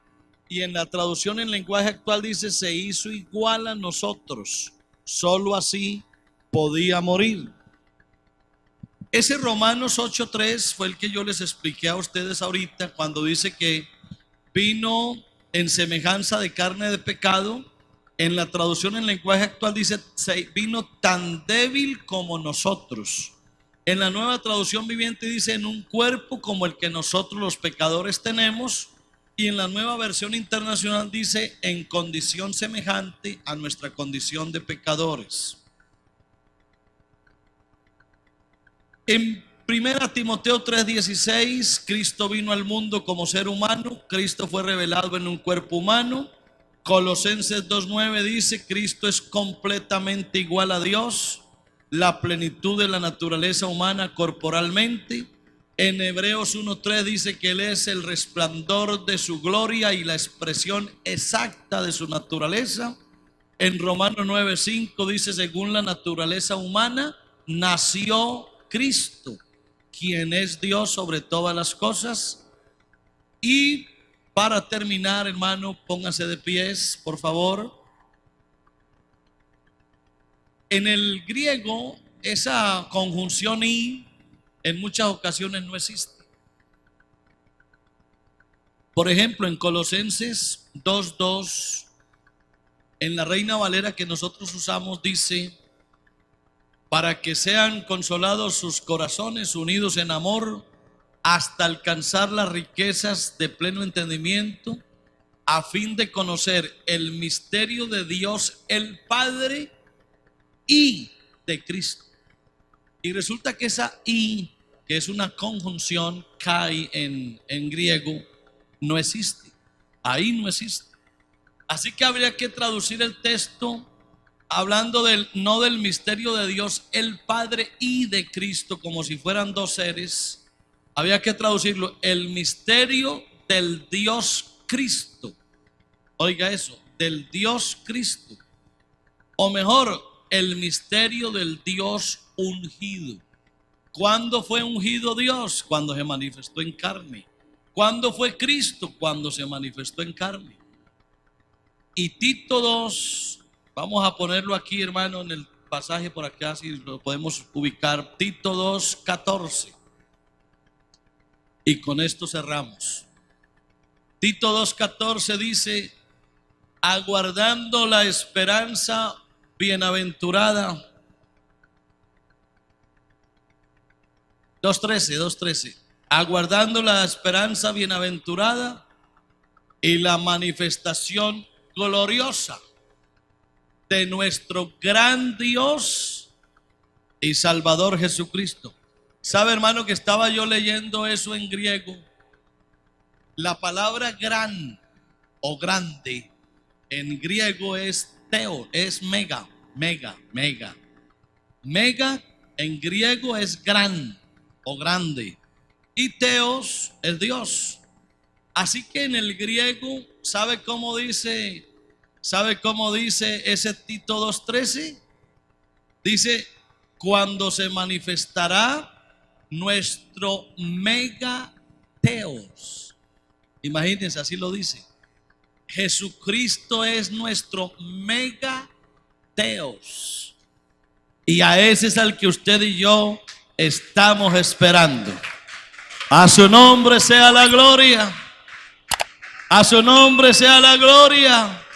Y en la traducción en lenguaje actual dice, se hizo igual a nosotros, solo así podía morir. Ese Romanos 8:3 fue el que yo les expliqué a ustedes ahorita, cuando dice que vino en semejanza de carne de pecado. En la traducción en lenguaje actual dice, vino tan débil como nosotros. En la Nueva Traducción Viviente dice, en un cuerpo como el que nosotros los pecadores tenemos. Y en la Nueva Versión Internacional dice, en condición semejante a nuestra condición de pecadores. En 1 Timoteo 3:16, Cristo vino al mundo como ser humano, Cristo fue revelado en un cuerpo humano. Colosenses 2:9 dice, Cristo es completamente igual a Dios, la plenitud de la naturaleza humana corporalmente. En Hebreos 1:3 dice que Él es el resplandor de su gloria y la expresión exacta de su naturaleza. En Romanos 9:5 dice, según la naturaleza humana, nació Cristo, quien es Dios sobre todas las cosas. Y para terminar, hermano, póngase de pies, por favor. En el griego, esa conjunción y en muchas ocasiones no existe. Por ejemplo, en Colosenses 2:2, en la Reina Valera que nosotros usamos, dice: para que sean consolados sus corazones, unidos en amor, hasta alcanzar las riquezas de pleno entendimiento, a fin de conocer el misterio de Dios el Padre y de Cristo. Y resulta que esa y, que es una conjunción, kai en griego, no existe. Ahí no existe. Así que habría que traducir el texto hablando no del misterio de Dios el Padre y de Cristo, como si fueran dos seres. Había que traducirlo: el misterio del Dios Cristo. Oiga eso, del Dios Cristo. O mejor, el misterio del Dios ungido. ¿Cuándo fue ungido Dios? Cuando se manifestó en carne. ¿Cuándo fue Cristo? Cuando se manifestó en carne. Y Tito 2, vamos a ponerlo aquí, hermano, en el pasaje por acá, si lo podemos ubicar. Tito 2:14. Y con esto cerramos. Tito 2:14 dice: aguardando la esperanza bienaventurada. 2:13. Aguardando la esperanza bienaventurada y la manifestación gloriosa de nuestro gran Dios y Salvador Jesucristo. ¿Sabe, hermano, que estaba yo leyendo eso en griego? La palabra gran o grande en griego es teo, es mega. Mega en griego es gran o grande. Y teos es Dios. Así que en el griego, ¿sabe cómo dice ese Tito 2:13? Dice: cuando se manifestará nuestro mega teos. Imagínense, así lo dice. Jesucristo es nuestro mega teos. Y a ese es al que usted y yo estamos esperando. A su nombre sea la gloria. A su nombre sea la gloria.